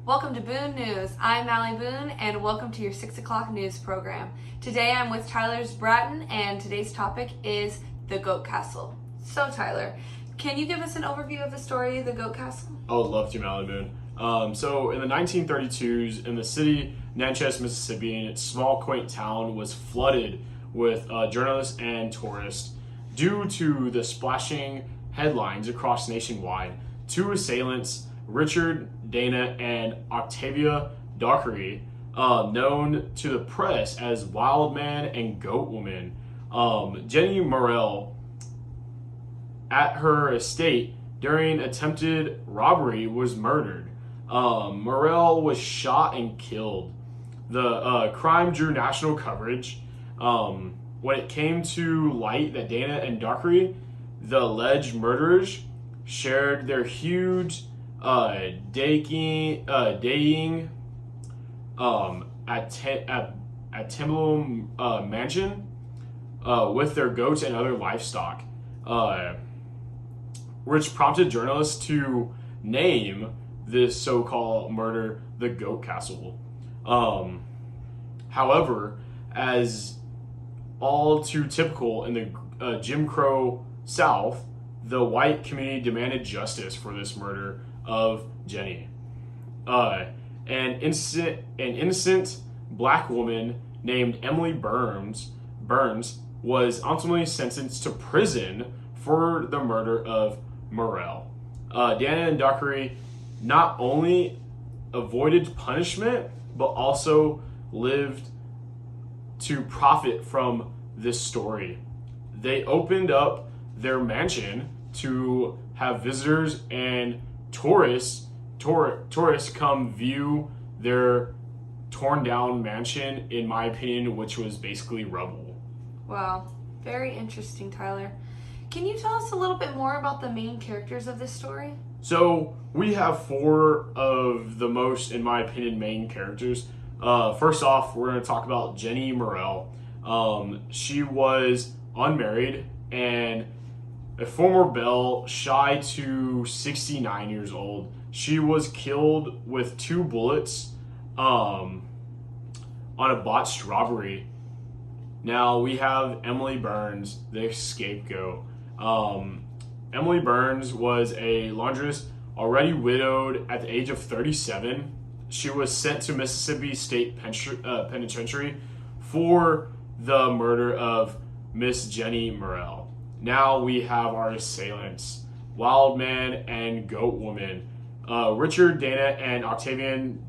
Welcome to Boone News. I'm Allie Boone, and welcome to your 6 o'clock news program. Today I'm with Tyler's Bratten, and today's topic is the Goat Castle. So Tyler, can you give us an overview of the story of the Goat Castle? I would love to, Allie Boone. So in the 1932s, in the city Natchez, Mississippi, and its small, quaint town was flooded with journalists and tourists. Due to the splashing headlines across nationwide, two assailants, Richard Dana and Octavia Dockery, known to the press as Wild Man and Goat Woman, Jenny Morrell, at her estate during attempted robbery, was murdered. Morrell was shot and killed. The crime drew national coverage. When it came to light that Dana and Dockery, the alleged murderers, shared their huge dating at Timbalum mansion with their goats and other livestock, which prompted journalists to name this so-called murder the Goat Castle. However, as all too typical in the Jim Crow South, the white community demanded justice for this murder of Jenny. An innocent black woman named Emily Burns was ultimately sentenced to prison for the murder of Morrell. Dana and Dockery not only avoided punishment, but also lived to profit from this story. They opened up their mansion to have visitors and tourists come view their torn down mansion, in my opinion, which was basically rubble. Wow, very interesting, Tyler. Can you tell us a little bit more about the main characters of this story? So we have four of the most, in my opinion, main characters. First off, we're going to talk about Jenny Morrell. She was unmarried and a former belle, shy to 69 years old. She was killed with 2 bullets on a botched robbery. Now we have Emily Burns, the scapegoat. Emily Burns was a laundress, already widowed at the age of 37. She was sent to Mississippi State Penitentiary for the murder of Miss Jenny Morrell. Now we have our assailants, Wild Man and Goat Woman, Richard Dana and Octavian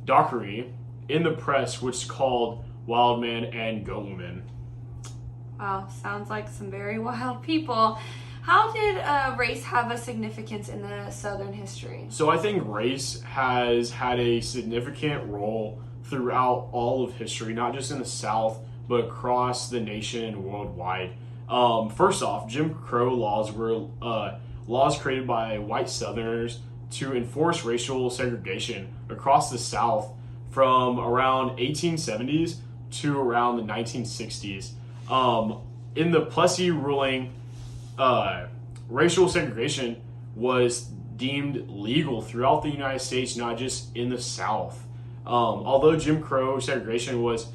Dockery, in the press, which is called Wild Man and Goat Woman. Wow, sounds like some very wild people. How did race have a significance in the Southern history? So I think race has had a significant role throughout all of history, not just in the South, but across the nation and worldwide. First off, Jim Crow laws were laws created by white Southerners to enforce racial segregation across the South from around 1870s to around the 1960s. In the Plessy ruling, racial segregation was deemed legal throughout the United States, not just in the South. Although Jim Crow segregation was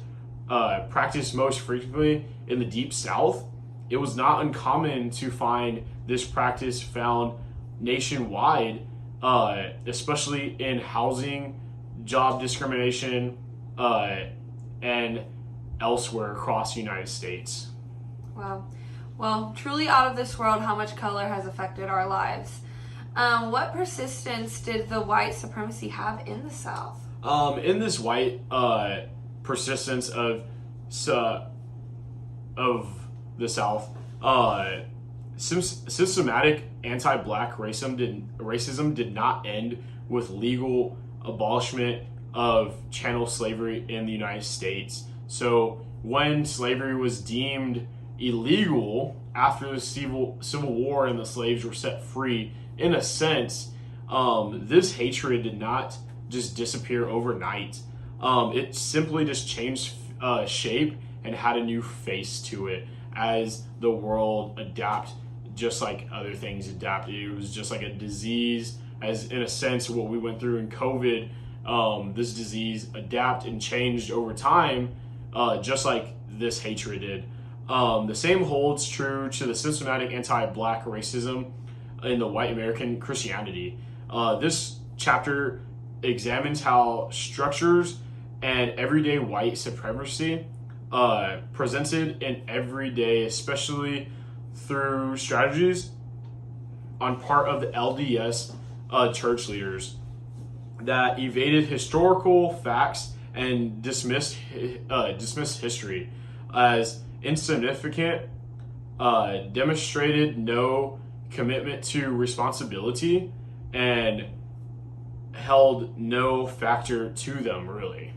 practiced most frequently in the Deep South, it was not uncommon to find this practice found nationwide, especially in housing, job discrimination, and elsewhere across the United States. Wow. Well, truly out of this world how much color has affected our lives. What persistence did the white supremacy have in the South? In this white persistence of the South, systematic anti-black racism did not end with legal abolishment of chattel slavery in the United States. So when slavery was deemed illegal after the Civil War and the slaves were set free, in a sense, this hatred did not just disappear overnight. It simply just changed shape and had a new face to it as the world adapted, just like other things adapted. It was just like a disease as in a sense what we went through in COVID, this disease adapt and changed over time, just like this hatred did. The same holds true to the systematic anti-black racism in the white American Christianity. This chapter examines how structures and everyday white supremacy presented in everyday, especially through strategies on part of the LDS church leaders that evaded historical facts and dismissed history as insignificant, demonstrated no commitment to responsibility, and held no factor to them, really.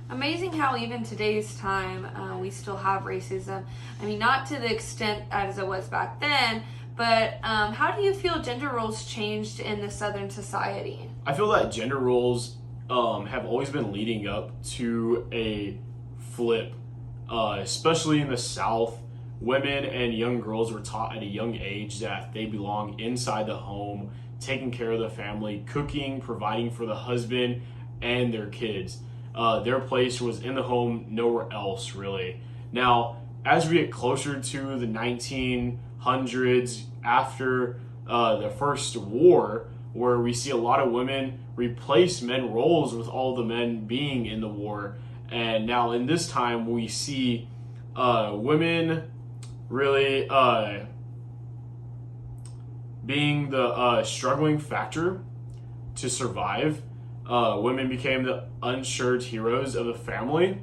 Amazing how even today's time we still have racism. I mean, not to the extent as it was back then, but how do you feel gender roles changed in the Southern society? I feel that gender roles have always been leading up to a flip, especially in the South. Women and young girls were taught at a young age that they belong inside the home, taking care of the family, cooking, providing for the husband and their kids. Their place was in the home, nowhere else, really. Now, as we get closer to the 1900s, after the First War, where we see a lot of women replace men roles with all the men being in the war. And now in this time, we see women really being the struggling factor to survive. Women became the unsure heroes of the family.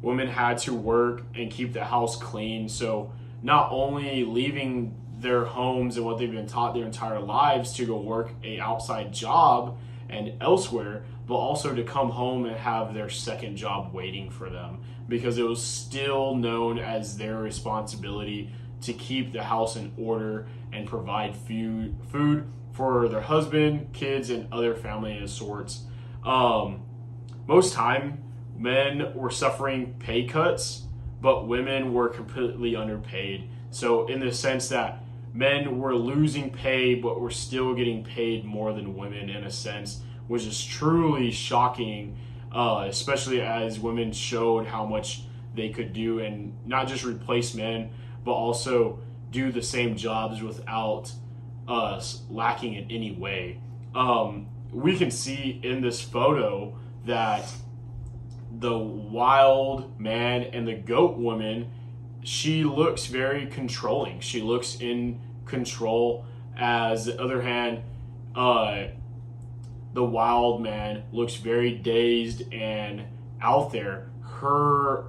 Women had to work and keep the house clean. So not only leaving their homes and what they've been taught their entire lives to go work a outside job and elsewhere, but also to come home and have their second job waiting for them, because it was still known as their responsibility to keep the house in order and provide food for their husband, kids, and other family of sorts. Most time, men were suffering pay cuts, but women were completely underpaid. So in the sense that men were losing pay, but were still getting paid more than women in a sense, which is truly shocking, especially as women showed how much they could do and not just replace men, but also do the same jobs without us lacking in any way. We can see in this photo that the wild man and the goat woman, she looks very controlling. She looks in control, as the other hand, the wild man looks very dazed and out there. Her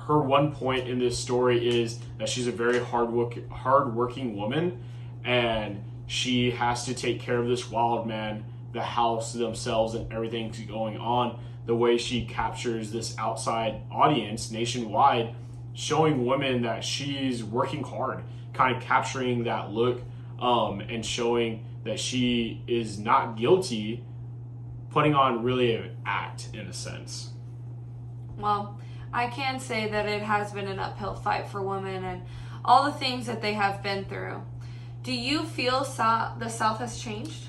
one point in this story is that she's a very hard-working woman, and she has to take care of this wild man, the house themselves, and everything's going on. The way she captures this outside audience nationwide, showing women that she's working hard, kind of capturing that look, and showing that she is not guilty, putting on really an act in a sense. Well, I can say that it has been an uphill fight for women and all the things that they have been through. Do you feel the South has changed?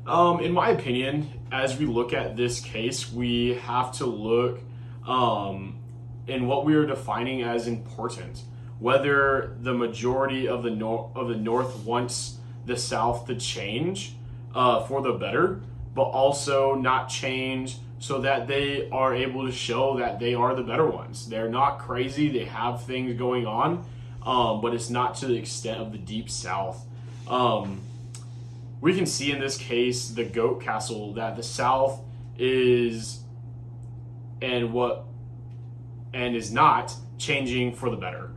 In my opinion, as we look at this case, we have to look in what we are defining as important. Whether the majority of the North wants the South to change for the better, but also not change so that they are able to show that they are the better ones. They're not crazy. They have things going on, but it's not to the extent of the Deep South. We can see in this case, the Goat Castle, that the South is and is not changing for the better.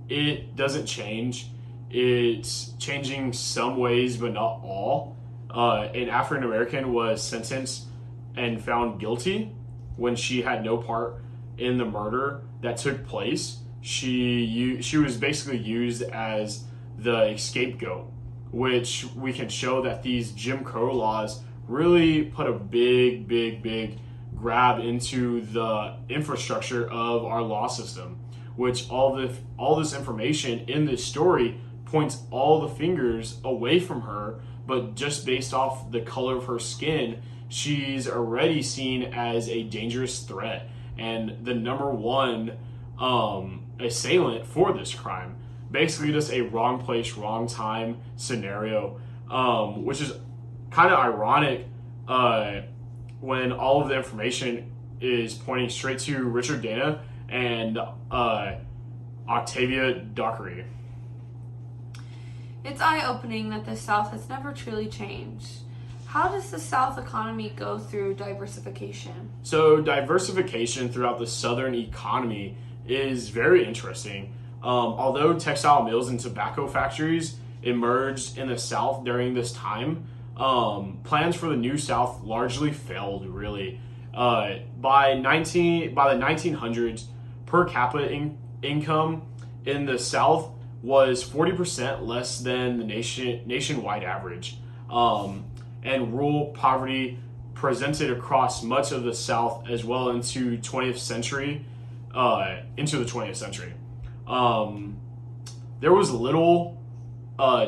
It doesn't change. It's changing some ways, but not all. An African American was sentenced and found guilty when she had no part in the murder that took place. She was basically used as the scapegoat, which we can show that these Jim Crow laws really put a big grab into the infrastructure of our law system, which all this information in this story points all the fingers away from her, but just based off the color of her skin, she's already seen as a dangerous threat and the number one assailant for this crime. Basically just a wrong place, wrong time scenario, which is kind of ironic when all of the information is pointing straight to Richard Dana and Octavia Dockery. It's eye-opening that the South has never truly changed. How does the South economy go through diversification? So diversification throughout the Southern economy is very interesting. Although textile mills and tobacco factories emerged in the South during this time, plans for the New South largely failed, really. By the 1900s, per capita income in the South was 40% less than the nationwide average. And rural poverty presented across much of the South as well into the 20th century. There was little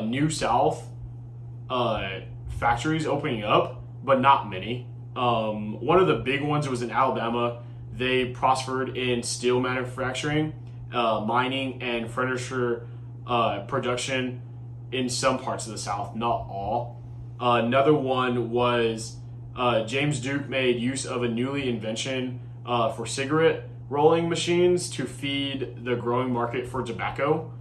New South factories opening up, but not many. One of the big ones was in Alabama. They prospered in steel manufacturing, mining, and furniture production in some parts of the South, not all. Another one was James Duke made use of a newly invention for cigarette rolling machines to feed the growing market for tobacco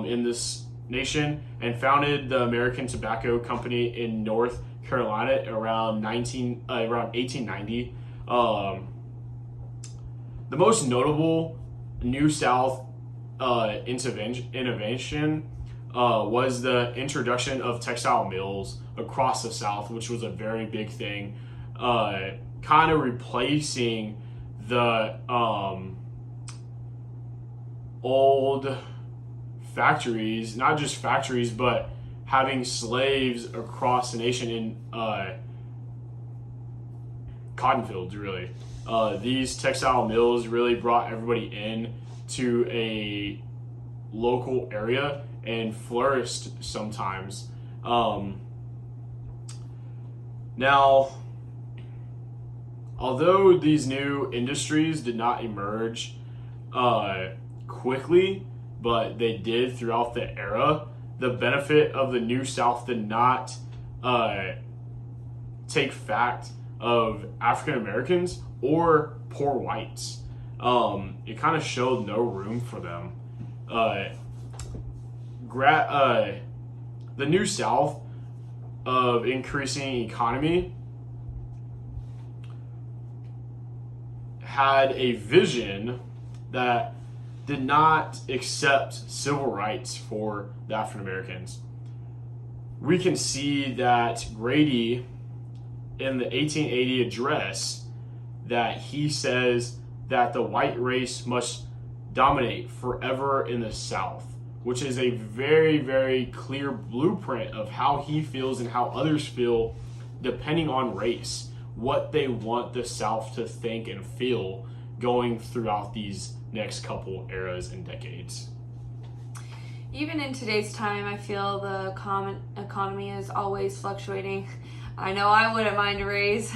in this nation, and founded the American Tobacco Company in North Carolina around 1890. The most notable New South innovation was the introduction of textile mills across the South, which was a very big thing, kind of replacing the old factories, not just factories, but having slaves across the nation in cotton fields, really. These textile mills really brought everybody in to a local area and flourished sometimes. Now, although these new industries did not emerge quickly, but they did throughout the era, the benefit of the New South did not take fact of African Americans or poor whites. It kind of showed no room for them. The New South of increasing economy had a vision that did not accept civil rights for the African Americans. We can see that Grady in the 1880 address that he says that the white race must dominate forever in the South, which is a very, very clear blueprint of how he feels and how others feel depending on race, what they want the South to think and feel going throughout these next couple eras and decades. Even in today's time, I feel the economy is always fluctuating. I know I wouldn't mind a raise.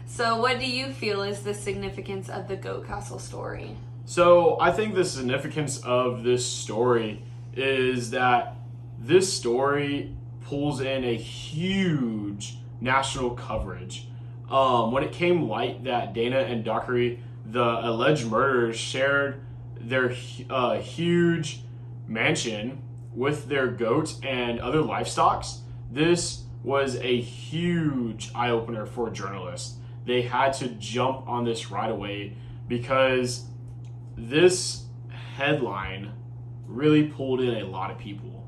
So what do you feel is the significance of the Goat Castle story? So I think the significance of this story is that this story pulls in a huge national coverage. When it came light that Dana and Dockery, the alleged murderers, shared their huge mansion with their goats and other livestock, this was a huge eye-opener for journalists. They had to jump on this right away because this headline really pulled in a lot of people.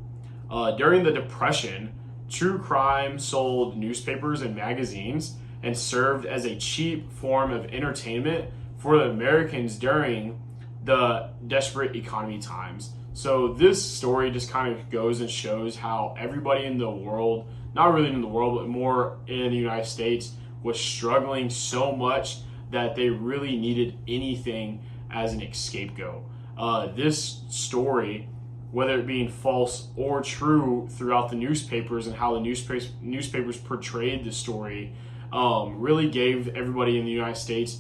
During the Depression, true crime sold newspapers and magazines and served as a cheap form of entertainment for the Americans during the desperate economy times. So this story just kind of goes and shows how everybody in the world, not really in the world, but more in the United States, was struggling so much that they really needed anything as an scapegoat. This story whether it being false or true, throughout the newspapers and how the newspapers portrayed the story, really gave everybody in the United States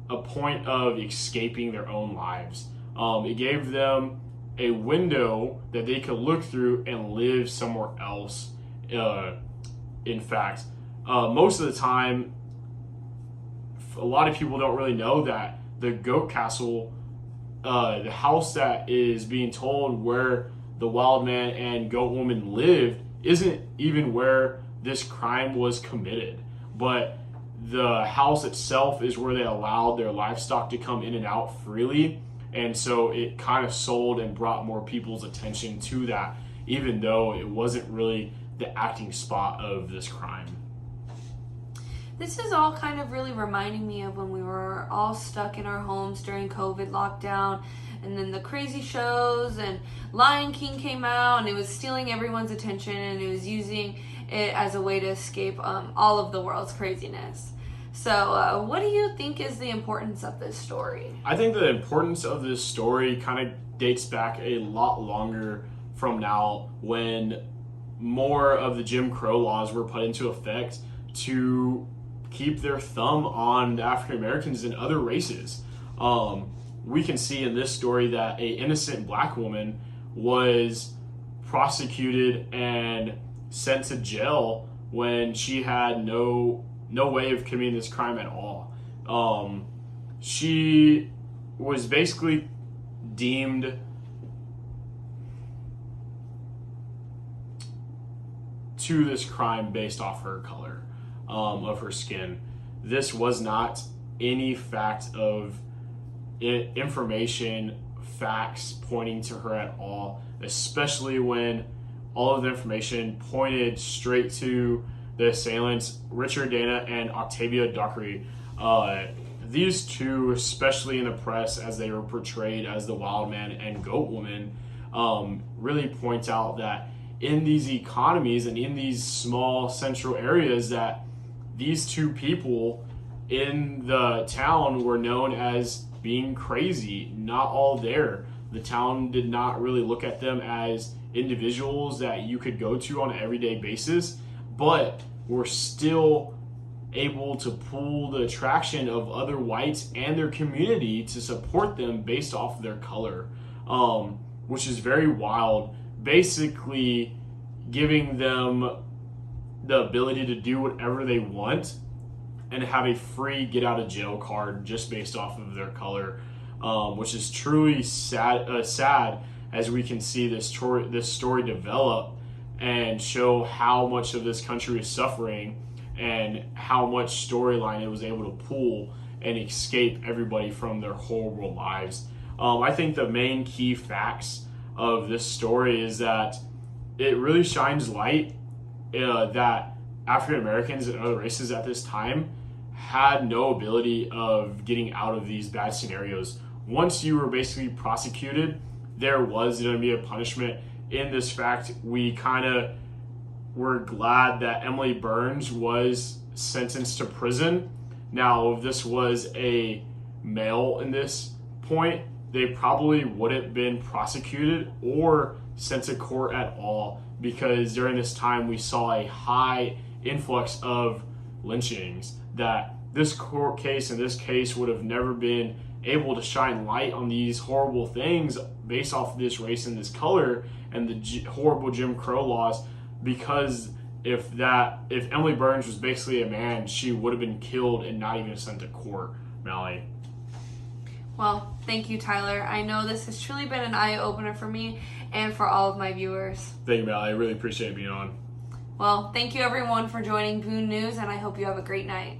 a point of escaping their own lives. It gave them a window that they could look through and live somewhere else. In fact, most of the time, a lot of people don't really know that the Goat Castle, the house that is being told where the wild man and goat woman lived, isn't even where this crime was committed. But the house itself is where they allowed their livestock to come in and out freely. And so it kind of sold and brought more people's attention to that, even though it wasn't really the acting spot of this crime. This is all kind of really reminding me of when we were all stuck in our homes during COVID lockdown, and then the crazy shows and Lion King came out, and it was stealing everyone's attention, and it was using it as a way to escape all of the world's craziness. So what do you think is the importance of this story? I think the importance of this story kind of dates back a lot longer from now, when more of the Jim Crow laws were put into effect to keep their thumb on the African Americans and other races. We can see in this story that a innocent black woman was prosecuted and sent to jail when she had no way of committing this crime at all. She was basically deemed to this crime based off her color of her skin. This was not any fact of information, facts pointing to her at all, especially when all of the information pointed straight to the assailants, Richard Dana and Octavia Dockery. These two, especially in the press as they were portrayed as the wild man and goat woman, really point out that in these economies and in these small central areas, that these two people in the town were known as being crazy, not all there. The town did not really look at them as individuals that you could go to on an everyday basis, but were still able to pull the attraction of other whites and their community to support them based off of their color, which is very wild. Basically giving them the ability to do whatever they want and have a free get out of jail card just based off of their color, which is truly sad as we can see this story develop and show how much of this country is suffering and how much storyline it was able to pull and escape everybody from their horrible lives. I think the main key facts of this story is that it really shines light that African Americans and other races at this time had no ability of getting out of these bad scenarios. Once you were basically prosecuted, there was going to be a punishment. In this fact, we kind of were glad that Emily Burns was sentenced to prison. Now, if this was a male in this point, they probably wouldn't have been prosecuted or sent to court at all, because during this time we saw a high influx of lynchings, that this court case and this case would have never been able to shine light on these horrible things based off of this race and this color and the horrible Jim Crow laws, because if Emily Burns was basically a man, she would have been killed and not even sent to court. Mallie. Well, thank you, Tyler. I know this has truly been an eye-opener for me and for all of my viewers. Thank you, Mallie. I really appreciate being on. Well, thank you everyone for joining Boone News, and I hope you have a great night.